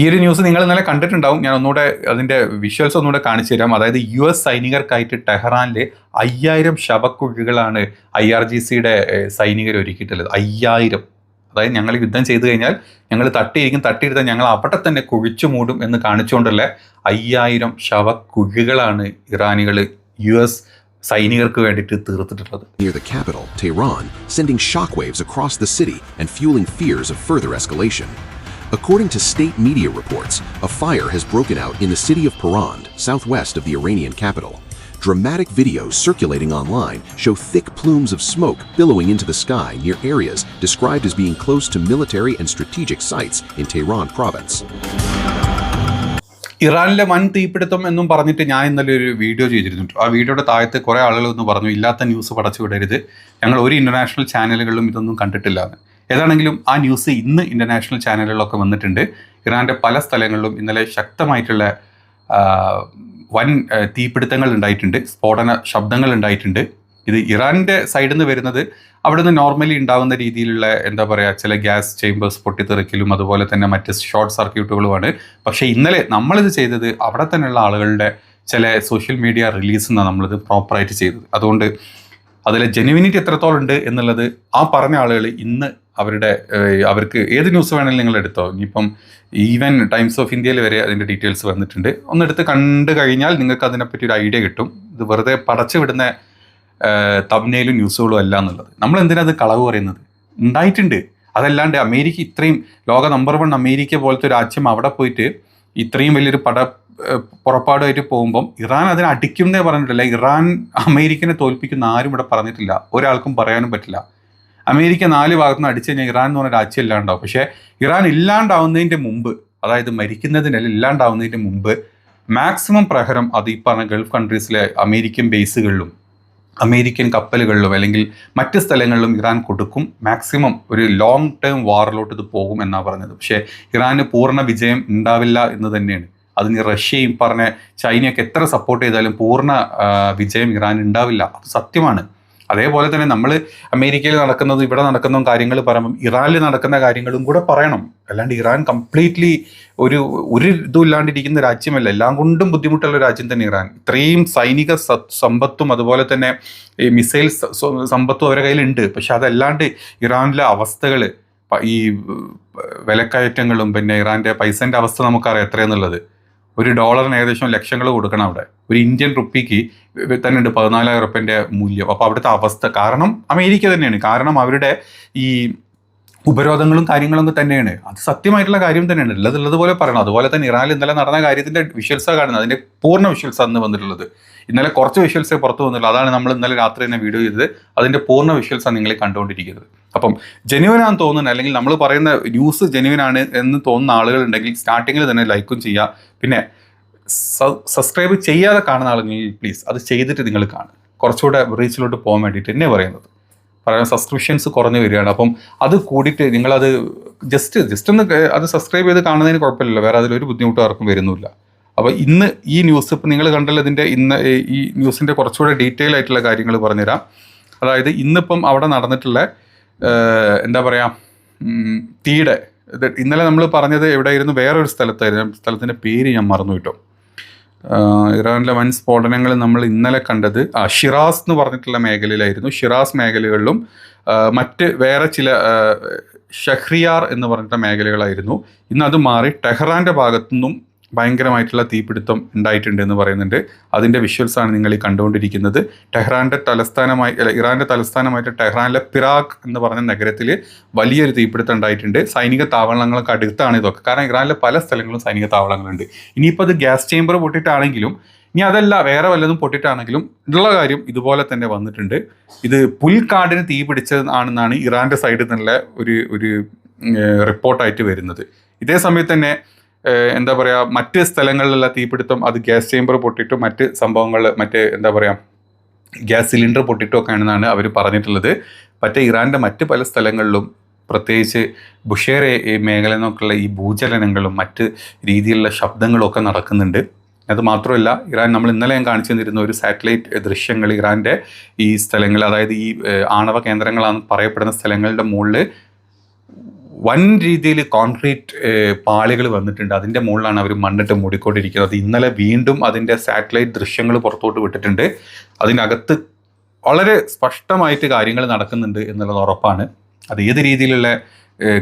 ഈ ഒരു ന്യൂസ് നിങ്ങൾ ഇന്നലെ കണ്ടിട്ടുണ്ടാവും. ഞാൻ ഒന്നുകൂടെ അതിൻ്റെ വിഷ്വൽസ് ഒന്നുകൂടെ കാണിച്ചു തരാം. അതായത് US സൈനികർക്കായിട്ട് ടെഹ്റാനിൽ 5000 ശവക്കുഴികളാണ് IRGCയുടെ സൈനികർ ഒരുക്കിയിട്ടുള്ളത്. 5000. അതായത് ഞങ്ങൾ യുദ്ധം ചെയ്തു കഴിഞ്ഞാൽ ഞങ്ങൾ തട്ടിയിരുത്താൻ ഞങ്ങൾ അവിടെ തന്നെ കുഴിച്ചു മൂടും എന്ന് കാണിച്ചുകൊണ്ടുള്ള 5000 ശവക്കുഴികളാണ് ഇറാനികൾ US സൈനികർക്ക് വേണ്ടിയിട്ട് തീർത്തിട്ടുള്ളത്. Near the capital, Tehran, sending shockwaves across the city and fueling fears of further escalation. According to state media reports, a fire has broken out in the city of Parand, southwest of the Iranian capital. Dramatic videos circulating online show thick plumes of smoke billowing into the sky near areas described as being close to military and strategic sites in Tehran province. ഇറാനിലെ വൻ തീപിടുത്തം എന്നും പറഞ്ഞിട്ട് ഞാൻ ഇന്നലെ ഒരു video ചെയ്തിരുന്നു. ആ വീഡിയോയുടെ താഴത്ത് കുറേ ആളുകൾ ഒന്ന് പറഞ്ഞു, ഇല്ലാത്ത ന്യൂസ് പടച്ചു വിടരുത്, ഞങ്ങൾ ഒരു ഇൻ്റർനാഷണൽ ചാനലുകളിലും ഇതൊന്നും കണ്ടിട്ടില്ല എന്ന്. ഏതാണെങ്കിലും ആ ന്യൂസ് ഇന്ന് ഇൻ്റർനാഷണൽ ചാനലുകളിലൊക്കെ വന്നിട്ടുണ്ട്. ഇറാൻ്റെ പല സ്ഥലങ്ങളിലും ഇന്നലെ ശക്തമായിട്ടുള്ള വൻ തീപിടുത്തങ്ങൾ ഉണ്ടായിട്ടുണ്ട്, സ്ഫോടന ശബ്ദങ്ങൾ ഉണ്ടായിട്ടുണ്ട്. ഇത് ഇറാൻ്റെ സൈഡിൽ നിന്ന് വരുന്നത് അവിടെ നിന്ന് നോർമലി ഉണ്ടാകുന്ന രീതിയിലുള്ള എന്താ പറയുക, ചില ഗ്യാസ് ചേമ്പേഴ്സ് പൊട്ടിത്തെറിക്കലും അതുപോലെ തന്നെ മറ്റ് ഷോർട്ട് സർക്യൂട്ടുകളുമാണ്. പക്ഷേ ഇന്നലെ നമ്മളിത് ചെയ്തത് അവിടെ തന്നെയുള്ള ആളുകളുടെ ചില സോഷ്യൽ മീഡിയ റിലീസിൽ നിന്നാണ് നമ്മളിത് പ്രോപ്പറായിട്ട് ചെയ്തത്. അതുകൊണ്ട് അതിലെ ജെനുവിനിറ്റി എത്രത്തോളം ഉണ്ട് എന്നുള്ളത് ആ പറഞ്ഞ ആളുകൾ ഇന്ന് അവർക്ക് ഏത് ന്യൂസ് വേണമെങ്കിലും നിങ്ങൾ എടുത്തോ. ഇനിയിപ്പം ഈവൻ ടൈംസ് ഓഫ് ഇന്ത്യയിൽ വരെ അതിൻ്റെ ഡീറ്റെയിൽസ് വന്നിട്ടുണ്ട്. ഒന്നെടുത്ത് കണ്ടു കഴിഞ്ഞാൽ നിങ്ങൾക്ക് അതിനെപ്പറ്റി ഒരു ഐഡിയ കിട്ടും. ഇത് വെറുതെ പടച്ചു വിടുന്ന തബ്നെയിലും ന്യൂസുകളും അല്ല എന്നുള്ളത്. നമ്മൾ എന്തിനാ അത് കളവ് പറയുന്നത്? ഉണ്ടായിട്ടുണ്ട്. അതല്ലാണ്ട് അമേരിക്ക ഇത്രയും ലോക നമ്പർ 1 അമേരിക്ക പോലത്തെ രാജ്യം അവിടെ പോയിട്ട് ഇത്രയും വലിയൊരു പുറപ്പാടുമായിട്ട് പോകുമ്പം ഇറാൻ അതിനെ അടിക്കുന്നേ പറഞ്ഞിട്ടില്ല. ഇറാൻ അമേരിക്കനെ തോൽപ്പിക്കുന്ന ആരും ഇവിടെ പറഞ്ഞിട്ടില്ല, ഒരാൾക്കും പറയാനും പറ്റില്ല. അമേരിക്ക 4 ഭാഗത്തുനിന്ന് അടിച്ചു കഴിഞ്ഞാൽ ഇറാൻ എന്ന് പറഞ്ഞ രാജ്യം ഇല്ലാണ്ടാവും. പക്ഷേ ഇറാൻ ഇല്ലാണ്ടാവുന്നതിൻ്റെ മുമ്പ്, അതായത് മരിക്കുന്നതിനല്ല ഇല്ലാണ്ടാവുന്നതിൻ്റെ മുമ്പ് മാക്സിമം പ്രഹരം അത് ഈ പറഞ്ഞ ഗൾഫ് കൺട്രീസിലെ അമേരിക്കൻ ബേസുകളിലും അമേരിക്കൻ കപ്പലുകളിലും അല്ലെങ്കിൽ മറ്റ് സ്ഥലങ്ങളിലും ഇറാൻ കൊടുക്കും. മാക്സിമം ഒരു ലോങ് ടേം വാറിലോട്ട് ഇത് പോകും എന്നാണ് പറഞ്ഞത്. പക്ഷേ ഇറാന് പൂർണ്ണ വിജയം ഉണ്ടാവില്ല എന്ന് തന്നെയാണ്. അതിന് റഷ്യയും പറഞ്ഞ ചൈനയൊക്കെ എത്ര സപ്പോർട്ട് ചെയ്താലും പൂർണ്ണ വിജയം ഇറാൻ ഉണ്ടാവില്ല. അത് സത്യമാണ്. അതേപോലെ തന്നെ നമ്മൾ അമേരിക്കയിൽ നടക്കുന്നതും ഇവിടെ നടക്കുന്ന കാര്യങ്ങൾ പറയുമ്പം ഇറാനിൽ നടക്കുന്ന കാര്യങ്ങളും കൂടെ പറയണം. അല്ലാണ്ട് ഇറാൻ കംപ്ലീറ്റ്ലി ഒരു ഇതും ഇല്ലാണ്ടിരിക്കുന്ന രാജ്യമല്ല. എല്ലാം കൊണ്ടും ബുദ്ധിമുട്ടുള്ള രാജ്യം തന്നെ ഇറാൻ. ഇത്രയും സൈനിക സമ്പത്തും അതുപോലെ തന്നെ ഈ മിസൈൽ സമ്പത്തും അവരുടെ കയ്യിലുണ്ട്. പക്ഷെ അതല്ലാണ്ട് ഇറാനിലെ അവസ്ഥകൾ, ഈ വിലക്കയറ്റങ്ങളും പിന്നെ ഇറാൻ്റെ പൈസൻ്റെ അവസ്ഥ നമുക്കറിയാം എത്രയെന്നുള്ളത്. $1 ഏകദേശം ലക്ഷങ്ങൾ കൊടുക്കണം അവിടെ. ഒരു ഇന്ത്യൻ റുപ്പിക്ക് തന്നെ ഉണ്ട് 14,000 റുപ്യൻ്റെ മൂല്യം. അപ്പോൾ അവിടുത്തെ അവസ്ഥ കാരണം അമേരിക്ക തന്നെയാണ്. കാരണം അവരുടെ ഈ ഉപരോധങ്ങളും കാര്യങ്ങളൊക്കെ തന്നെയാണ്. അത് സത്യമായിട്ടുള്ള കാര്യം തന്നെയാണ്. ഉള്ളതുപോലെ പറയണം. അതുപോലെ തന്നെ ഇറാനിൽ ഇന്നലെ നടന്ന കാര്യത്തിൻ്റെ വിഷ്വൽസാണ് കാണുന്നത്. അതിൻ്റെ പൂർണ്ണ വിഷ്വൽസ് അന്ന് വന്നിട്ടുള്ളത്. ഇന്നലെ കുറച്ച് വിഷ്വൽസേ പുറത്ത് വന്നിട്ടുള്ളൂ. അതാണ് നമ്മൾ ഇന്നലെ രാത്രി തന്നെ വീഡിയോ ചെയ്തത്. അതിൻ്റെ പൂർണ്ണ വിഷ്വൽസാണ് നിങ്ങൾ കണ്ടുകൊണ്ടിരിക്കുന്നത്. അപ്പം ജെന്യുവനാണെന്ന് തോന്നുന്നത്, അല്ലെങ്കിൽ നമ്മൾ പറയുന്ന ന്യൂസ് ജെന്യുവനാണ് എന്ന് തോന്നുന്ന ആളുകളുണ്ടെങ്കിൽ സ്റ്റാർട്ടിങ്ങിൽ തന്നെ ലൈക്കും ചെയ്യുക. പിന്നെ സബ്സ്ക്രൈബ് ചെയ്യാതെ കാണുന്ന ആളുകൾ പ്ലീസ് അത് ചെയ്തിട്ട് നിങ്ങൾ കാണുക. കുറച്ചുകൂടെ റീച്ചിലോട്ട് പോകാൻ വേണ്ടിയിട്ട് തന്നെ പറയുന്നത്. സബ്സ്ക്രിപ്ഷൻസ് കുറഞ്ഞു വരികയാണ്. അപ്പം അത് കൂടിയിട്ട് നിങ്ങളത് ജസ്റ്റ് ഒന്ന് അത് സബ്സ്ക്രൈബ് ചെയ്ത് കാണുന്നതിന് കുഴപ്പമില്ലല്ലോ. വേറെ അതിലൊരു ബുദ്ധിമുട്ടും ആർക്കും വരുന്നില്ല. അപ്പോൾ ഇന്ന് ഈ ന്യൂസ് ഇപ്പം നിങ്ങൾ കണ്ടല്ലോ. ഇന്ന് ഈ ന്യൂസിൻ്റെ കുറച്ചുകൂടെ ഡീറ്റെയിൽ ആയിട്ടുള്ള കാര്യങ്ങൾ പറഞ്ഞുതരാം. അതായത് ഇന്നിപ്പം അവിടെ നടന്നിട്ടുള്ള എന്താ പറയുക, തീയുടെ ഇന്നലെ നമ്മൾ പറഞ്ഞത് എവിടെയായിരുന്നു, വേറൊരു സ്ഥലത്തായിരുന്നു. സ്ഥലത്തിൻ്റെ പേര് ഞാൻ മറന്നു കിട്ടും. ഇറാനിലെ വൻ സ്ഫോടനങ്ങൾ നമ്മൾ ഇന്നലെ കണ്ടത് ഷിറാസ് എന്ന് പറഞ്ഞിട്ടുള്ള മേഖലയിലായിരുന്നു. ഷിറാസ് മേഖലകളിലും മറ്റ് വേറെ ചില ഷഹ്രിയാർ എന്ന് പറഞ്ഞിട്ടുള്ള മേഖലകളായിരുന്നു. ഇന്ന് അത് മാറി ടെഹ്റാൻ്റെ ഭാഗത്തുനിന്നും ഭയങ്കരമായിട്ടുള്ള തീപിടുത്തം ഉണ്ടായിട്ടുണ്ട് എന്ന് പറയുന്നുണ്ട്. അതിൻ്റെ വിഷ്വൽസാണ് നിങ്ങൾ ഈ കണ്ടുകൊണ്ടിരിക്കുന്നത്. ഇറാൻ്റെ തലസ്ഥാനമായിട്ട് ടെഹ്റാനിലെ പിറാഖ് എന്ന് പറഞ്ഞ നഗരത്തിൽ വലിയൊരു തീപിടുത്തം ഉണ്ടായിട്ടുണ്ട്. സൈനിക താവളങ്ങൾക്ക് അടുത്താണ് ഇതൊക്കെ. കാരണം ഇറാനിലെ പല സ്ഥലങ്ങളിലും സൈനിക താവളങ്ങളുണ്ട്. ഇനിയിപ്പോൾ അത് ഗ്യാസ് ചേമ്പർ പൊട്ടിയിട്ടാണെങ്കിലും ഇനി അതല്ല വേറെ വല്ലതും പൊട്ടിയിട്ടാണെങ്കിലും ഉള്ള കാര്യം ഇതുപോലെ തന്നെ വന്നിട്ടുണ്ട്. ഇത് പുൽക്കാടിന് തീ പിടിച്ചതാണെന്നാണ് ഇറാൻ്റെ സൈഡിൽ നിന്നുള്ള ഒരു റിപ്പോർട്ടായിട്ട് വരുന്നത്. ഇതേ സമയത്ത് തന്നെ എന്താ പറയുക, മറ്റ് സ്ഥലങ്ങളിലുള്ള തീപിടുത്തം അത് ഗ്യാസ് ചേമ്പർ പൊട്ടിയിട്ടും മറ്റ് സംഭവങ്ങൾ എന്താ പറയുക ഗ്യാസ് സിലിണ്ടർ പൊട്ടിയിട്ടും ആണെന്നാണ് അവർ പറഞ്ഞിട്ടുള്ളത്. മറ്റേ ഇറാൻ്റെ മറ്റ് പല സ്ഥലങ്ങളിലും പ്രത്യേകിച്ച് ബുഷേറെ മേഖല എന്നൊക്കെയുള്ള ഈ ഭൂചലനങ്ങളും മറ്റ് രീതിയിലുള്ള ശബ്ദങ്ങളും ഒക്കെ നടക്കുന്നുണ്ട്. അത് മാത്രമല്ല ഇറാൻ നമ്മൾ ഇന്നലെ ഞാൻ കാണിച്ചു തന്നിരുന്ന ഒരു സാറ്റലൈറ്റ് ദൃശ്യങ്ങൾ ഇറാൻ്റെ ഈ സ്ഥലങ്ങൾ, അതായത് ഈ ആണവ കേന്ദ്രങ്ങളാണെന്ന് പറയപ്പെടുന്ന സ്ഥലങ്ങളുടെ മുകളിൽ വൻ രീതിയിൽ കോൺക്രീറ്റ് പാളികൾ വന്നിട്ടുണ്ട്. അതിൻ്റെ മുകളിലാണ് അവർ മണ്ണിട്ട് മൂടിക്കൊണ്ടിരിക്കുന്നത്. ഇന്നലെ വീണ്ടും അതിൻ്റെ സാറ്റലൈറ്റ് ദൃശ്യങ്ങൾ പുറത്തോട്ട് വിട്ടിട്ടുണ്ട്. അതിനകത്ത് വളരെ സ്പഷ്ടമായിട്ട് കാര്യങ്ങൾ നടക്കുന്നുണ്ട് എന്നുള്ളത് ഉറപ്പാണ്. അത് ഏത് രീതിയിലുള്ള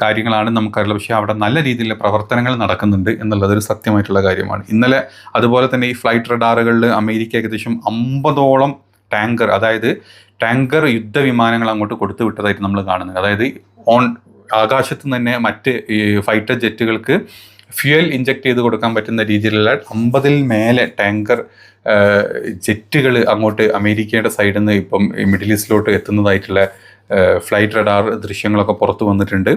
കാര്യങ്ങളാണെന്ന് നമുക്കറിയില്ല, പക്ഷേ അവിടെ നല്ല രീതിയിലുള്ള പ്രവർത്തനങ്ങൾ നടക്കുന്നുണ്ട് എന്നുള്ളതൊരു സത്യമായിട്ടുള്ള കാര്യമാണ്. ഇന്നലെ അതുപോലെ തന്നെ ഈ ഫ്ലൈറ്റ് റഡാറുകളിൽ അമേരിക്ക ഏകദേശം 50ഓളം ടാങ്കർ, അതായത് ടാങ്കർ യുദ്ധവിമാനങ്ങൾ അങ്ങോട്ട് കൊടുത്തു വിട്ടതായിട്ട് നമ്മൾ കാണുന്നത്. അതായത് ആകാശത്ത് നിന്ന് തന്നെ മറ്റ് ഈ ഫൈറ്റർ ജെറ്റുകൾക്ക് ഫ്യൂവൽ ഇഞ്ചക്ട് ചെയ്ത് കൊടുക്കാൻ പറ്റുന്ന രീതിയിലുള്ള 50-ൽ മേലെ ടാങ്കർ ജെറ്റുകൾ അങ്ങോട്ട് അമേരിക്കയുടെ സൈഡിൽ നിന്ന് ഇപ്പം മിഡിൽ ഈസ്റ്റിലോട്ട് എത്തുന്നതായിട്ടുള്ള ഫ്ലൈറ്റ് റഡാർ ദൃശ്യങ്ങളൊക്കെ പുറത്തു വന്നിട്ടുണ്ട്.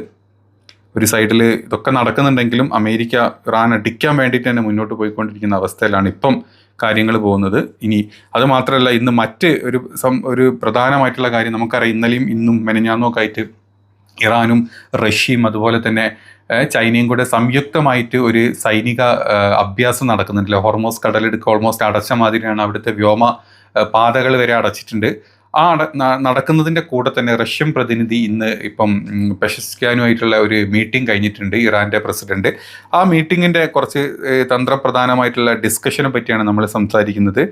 ഒരു സൈഡിൽ ഇതൊക്കെ നടക്കുന്നുണ്ടെങ്കിലും അമേരിക്ക ഇറാൻ അടിക്കാൻ വേണ്ടിയിട്ട് തന്നെ മുന്നോട്ട് പോയിക്കൊണ്ടിരിക്കുന്ന അവസ്ഥയിലാണ് ഇപ്പം കാര്യങ്ങൾ പോകുന്നത്. ഇനി അത് മാത്രമല്ല, ഇന്ന് മറ്റ് ഒരു പ്രധാനമായിട്ടുള്ള കാര്യം നമുക്കറിയാം. ഇന്നലെയും ഇന്നും മെനഞ്ഞാന്നൊക്കെ ആയിട്ട് ഇറാനും റഷ്യയും അതുപോലെ തന്നെ ചൈനയും കൂടെ സംയുക്തമായിട്ട് ഒരു സൈനിക അഭ്യാസം നടക്കുന്നുണ്ടല്ലോ. ഹോർമോസ് കടലിടുക്ക് ഓൾമോസ്റ്റ് അടച്ച മാതിരിയാണ്. അവിടുത്തെ വ്യോമ പാതകൾ വരെ അടച്ചിട്ടുണ്ട്. നടക്കുന്നതിൻ്റെ കൂടെ തന്നെ റഷ്യൻ പ്രതിനിധി ഇന്ന് ഇപ്പം പെഷസ്ക്യാനുമായിട്ടുള്ള ഒരു മീറ്റിംഗ് കഴിഞ്ഞിട്ടുണ്ട്, ഇറാൻ്റെ പ്രസിഡന്റ്. ആ മീറ്റിങ്ങിൻ്റെ കുറച്ച് തന്ത്രപ്രധാനമായിട്ടുള്ള ഡിസ്കഷനെ പറ്റിയാണ് നമ്മൾ സംസാരിക്കുന്നത്.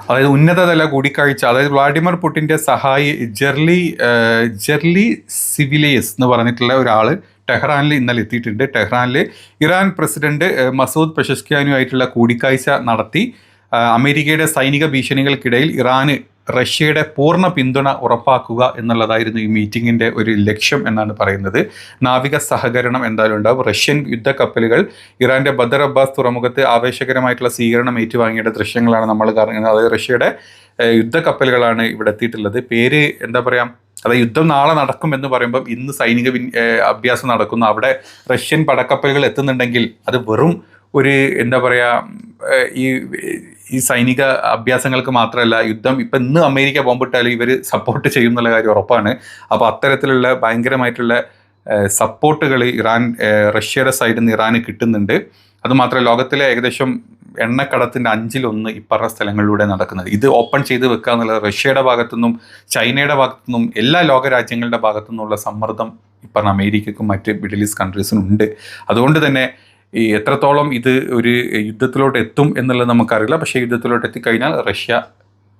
അതായത് ഉന്നതതല കൂടിക്കാഴ്ച, അതായത് വ്ളാഡിമിർ പുടിൻ്റെ സഹായി ജെർലി സിവിലേസ് എന്ന് പറഞ്ഞിട്ടുള്ള ഒരാൾ ടെഹ്റാനിൽ ഇന്നലെ എത്തിയിട്ടുണ്ട്. ടെഹ്റാനിൽ ഇറാൻ പ്രസിഡന്റ് മസൂദ് പെഷസ്ക്യാനുമായിട്ടുള്ള കൂടിക്കാഴ്ച നടത്തി. അമേരിക്കയുടെ സൈനിക ഭീഷണികൾക്കിടയിൽ ഇറാന് റഷ്യയുടെ പൂർണ്ണ പിന്തുണ ഉറപ്പാക്കുക എന്നുള്ളതായിരുന്നു ഈ മീറ്റിങ്ങിൻ്റെ ഒരു ലക്ഷ്യം എന്നാണ് പറയുന്നത്. നാവിക സഹകരണം എന്തായാലും ഉണ്ടാവും. റഷ്യൻ യുദ്ധക്കപ്പലുകൾ ഇറാൻ്റെ ബദർ അബ്ബാസ് തുറമുഖത്ത് ആവേശകരമായിട്ടുള്ള സ്വീകരണം ഏറ്റുവാങ്ങിയുടെ ദൃശ്യങ്ങളാണ് നമ്മൾ കാണുന്നത്. അതായത് റഷ്യയുടെ യുദ്ധക്കപ്പലുകളാണ് ഇവിടെ എത്തിയിട്ടുള്ളത്. പേര് എന്താ പറയുക, അതായത് യുദ്ധം നാളെ നടക്കും എന്ന് പറയുമ്പം ഇന്ന് സൈനിക അഭ്യാസം നടക്കുന്നു. അവിടെ റഷ്യൻ പടക്കപ്പലുകൾ എത്തുന്നുണ്ടെങ്കിൽ അത് വെറും ഒരു എന്താ പറയുക, ഈ സൈനിക അഭ്യാസങ്ങൾക്ക് മാത്രമല്ല, യുദ്ധം ഇപ്പം ഇന്ന് അമേരിക്ക ബോംബിട്ടാലും ഇവർ സപ്പോർട്ട് ചെയ്യും എന്നുള്ള കാര്യം ഉറപ്പാണ്. അപ്പോൾ അത്തരത്തിലുള്ള ഭയങ്കരമായിട്ടുള്ള സപ്പോർട്ടുകൾ റഷ്യയുടെ സൈഡിൽ നിന്ന് ഇറാന് കിട്ടുന്നുണ്ട്. അതുമാത്രമല്ല, ലോകത്തിലെ ഏകദേശം എണ്ണക്കടത്തിൻ്റെ 5-1 ഇപ്പറ സ്ഥലങ്ങളിലൂടെ നടക്കുന്നത്. ഇത് ഓപ്പൺ ചെയ്ത് വെക്കുക എന്നുള്ളത് റഷ്യയുടെ ഭാഗത്തുനിന്നും ചൈനയുടെ ഭാഗത്തുനിന്നും എല്ലാ ലോകരാജ്യങ്ങളുടെ ഭാഗത്തുനിന്നുള്ള സമ്മർദ്ദം ഇപ്പം അമേരിക്കക്കും മറ്റ് മിഡിൽ ഈസ്റ്റ് കൺട്രീസിനും ഉണ്ട്. അതുകൊണ്ട് തന്നെ ഈ എത്രത്തോളം ഇത് ഒരു യുദ്ധത്തിലോട്ട് എത്തും എന്നുള്ളത് നമുക്കറിയില്ല. പക്ഷേ യുദ്ധത്തിലോട്ട് എത്തിക്കഴിഞ്ഞാൽ റഷ്യ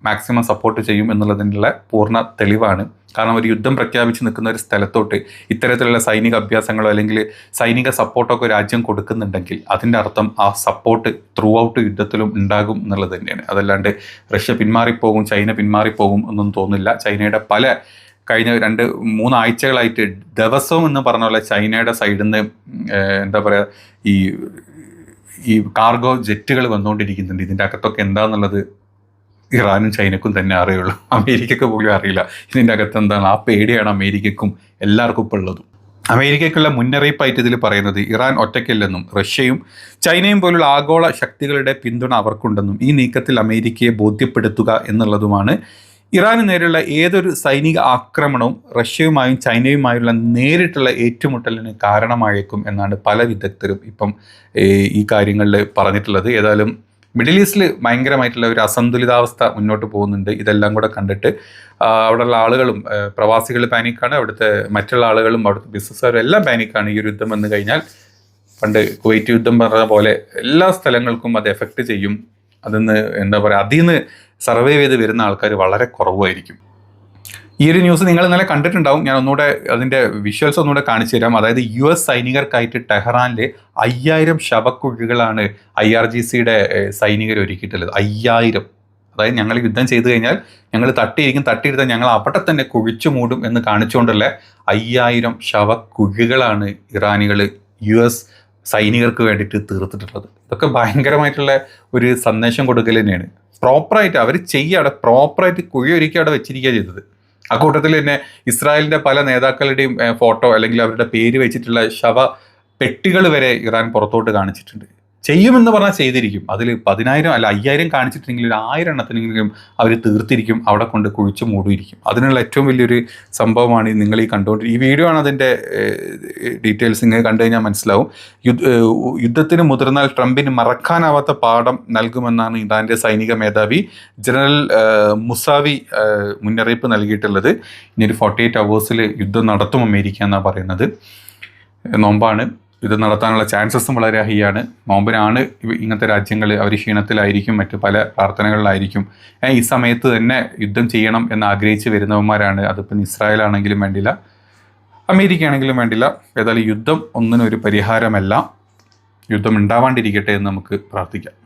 മാക്സിമം സപ്പോർട്ട് ചെയ്യും എന്നുള്ളതിനുള്ള പൂർണ്ണ തെളിവാണ്. കാരണം ഒരു യുദ്ധം പ്രഖ്യാപിച്ച് നിൽക്കുന്ന ഒരു സ്ഥലത്തോട്ട് ഇത്തരത്തിലുള്ള സൈനിക അഭ്യാസങ്ങളോ അല്ലെങ്കിൽ സൈനിക സപ്പോർട്ടൊക്കെ രാജ്യം കൊടുക്കുന്നുണ്ടെങ്കിൽ അതിൻ്റെ അർത്ഥം ആ സപ്പോർട്ട് ത്രൂ ഔട്ട് യുദ്ധത്തിലും ഉണ്ടാകും എന്നുള്ളത് തന്നെയാണ്. അതല്ലാണ്ട് റഷ്യ പിന്മാറിപ്പോകും, ചൈന പിന്മാറിപ്പോകും എന്നൊന്നും തോന്നില്ല. ചൈനയുടെ കഴിഞ്ഞ 2-3 ആഴ്ചകളായിട്ട് ദിവസവും എന്ന് പറഞ്ഞ പോലെ ചൈനയുടെ സൈഡിൽ നിന്ന് എന്താ പറയുക, ഈ കാർഗോ ജെറ്റുകൾ വന്നുകൊണ്ടിരിക്കുന്നുണ്ട്. ഇതിൻ്റെ അകത്തൊക്കെ എന്താണെന്നുള്ളത് ഇറാനും ചൈനക്കും തന്നെ അറിയുള്ളൂ, അമേരിക്കക്ക് പോലും അറിയില്ല ഇതിൻ്റെ അകത്ത് എന്താണ്. ആ പേടിയാണ് അമേരിക്കക്കും എല്ലാവർക്കും ഇപ്പോൾ ഉള്ളതും. അമേരിക്കയ്ക്കുള്ള മുന്നറിയിപ്പായിട്ട് ഇതിൽ പറയുന്നത് ഇറാൻ ഒറ്റയ്ക്കല്ലെന്നും റഷ്യയും ചൈനയും പോലുള്ള ആഗോള ശക്തികളുടെ പിന്തുണ അവർക്കുണ്ടെന്നും ഈ നീക്കത്തിൽ അമേരിക്കയെ ബോധ്യപ്പെടുത്തുക എന്നുള്ളതുമാണ്. ഇറാന് നേരെയുള്ള ഏതൊരു സൈനിക ആക്രമണവും റഷ്യയുമായും ചൈനയുമായുള്ള നേരിട്ടുള്ള ഏറ്റുമുട്ടലിന് കാരണമായേക്കും എന്നാണ് പല വിദഗ്ധരും ഇപ്പം ഈ കാര്യങ്ങളിൽ പറഞ്ഞിട്ടുള്ളത്. ഏതായാലും മിഡിൽ ഈസ്റ്റിൽ ഭയങ്കരമായിട്ടുള്ള ഒരു അസന്തുലിതാവസ്ഥ മുന്നോട്ട് പോകുന്നുണ്ട്. ഇതെല്ലാം കൂടെ കണ്ടിട്ട് അവിടെയുള്ള ആളുകളും പ്രവാസികൾ പാനിക്കാണ്, അവിടുത്തെ മറ്റുള്ള ആളുകളും അവിടുത്തെ ബിസിനസ്സുകാരും എല്ലാം പാനിക്കാണ്. ഈ ഒരു യുദ്ധം വന്നു കഴിഞ്ഞാൽ പണ്ട് കുവൈറ്റ് യുദ്ധം പറഞ്ഞ പോലെ എല്ലാ സ്ഥലങ്ങൾക്കും അത് എഫക്റ്റ് ചെയ്യും. അതിന്ന് എന്താ പറയുക, അതിൽ നിന്ന് സർവൈവ് ചെയ്ത് വരുന്ന ആൾക്കാർ വളരെ കുറവായിരിക്കും. ഈ ഒരു ന്യൂസ് നിങ്ങൾ ഇന്നലെ കണ്ടിട്ടുണ്ടാവും. ഞാൻ ഒന്നുകൂടെ അതിൻ്റെ വിഷ്വൽസ് ഒന്നുകൂടെ കാണിച്ചു തരാം. അതായത് US സൈനികർക്കായിട്ട് ടെഹ്റാനിൽ 5000 ശവക്കുഴികളാണ് IRGCയുടെ സൈനികർ ഒരുക്കിയിട്ടുള്ളത്. 5000. അതായത് ഞങ്ങൾ യുദ്ധം ചെയ്തു കഴിഞ്ഞാൽ ഞങ്ങൾ തട്ടിയെടുത്താൽ ഞങ്ങൾ അവിടെ തന്നെ കുഴിച്ചു മൂടും എന്ന് കാണിച്ചുകൊണ്ടുള്ള 5000 ശവക്കുഴികളാണ് ഇറാനികൾ US സൈനികർക്ക് വേണ്ടിയിട്ട് തീർത്തിട്ടുള്ളത്. ഇതൊക്കെ ഭയങ്കരമായിട്ടുള്ള ഒരു സന്ദേശം കൊടുക്കൽ തന്നെയാണ്. പ്രോപ്പറായിട്ട് അവർ അവിടെ പ്രോപ്പറായിട്ട് കുഴി ഒരുക്കി അവിടെ വെച്ചിരിക്കുക ചെയ്തത്. ആ കൂട്ടത്തിൽ തന്നെ ഇസ്രായേലിൻ്റെ പല നേതാക്കളുടെയും ഫോട്ടോ അല്ലെങ്കിൽ അവരുടെ പേര് വെച്ചിട്ടുള്ള പെട്ടികൾ വരെ ഇറാൻ പുറത്തോട്ട് കാണിച്ചിട്ടുണ്ട്. ചെയ്യുമെന്ന് പറഞ്ഞാൽ ചെയ്തിരിക്കും. അതിൽ 10,000 അല്ല 5000 കാണിച്ചിട്ടുണ്ടെങ്കിൽ ഒരു 1000 എണ്ണത്തിനെങ്കിലും അവർ തീർത്തിരിക്കും, അവിടെ കൊണ്ട് കുഴിച്ചു മൂടിയിരിക്കും. അതിനുള്ള ഏറ്റവും വലിയൊരു സംഭവമാണ് നിങ്ങൾ ഈ കണ്ടുകൊണ്ടിരിക്കുന്നത്. ഈ വീഡിയോ ആണ് അതിൻ്റെ ഡീറ്റെയിൽസ് ഇങ്ങനെ കണ്ടു കഴിഞ്ഞാൽ മനസ്സിലാവും. യുദ്ധത്തിന് മുതിർന്നാൽ ട്രംപിന് മറക്കാനാവാത്ത പാഠം നൽകുമെന്നാണ് ഇറാൻ്റെ സൈനിക മേധാവി ജനറൽ മുസാവി മുന്നറിയിപ്പ് നൽകിയിട്ടുള്ളത്. ഇനി ഒരു 48 hours യുദ്ധം നടത്തും അമേരിക്ക എന്നാണ് പറയുന്നത്. നോമ്പാണ്. ഇത് നടത്താനുള്ള ചാൻസസും വളരെ ഹൈ ആണ്. നോമ്പിനാണ് ഇങ്ങനത്തെ രാജ്യങ്ങൾ അവർ ക്ഷീണത്തിലായിരിക്കും, മറ്റു പല പ്രാർത്ഥനകളിലായിരിക്കും. ഈ സമയത്ത് തന്നെ യുദ്ധം ചെയ്യണം എന്ന് ആഗ്രഹിച്ച് വരുന്നവന്മാരാണ്. അതിപ്പം ഇസ്രായേൽ ആണെങ്കിലും വേണ്ടില്ല, അമേരിക്ക ആണെങ്കിലും വേണ്ടില്ല. ഏതായാലും യുദ്ധം ഒന്നിനും ഒരു പരിഹാരമല്ല. യുദ്ധം ഉണ്ടാവാണ്ടിരിക്കട്ടെ എന്ന് നമുക്ക് പ്രാർത്ഥിക്കാം.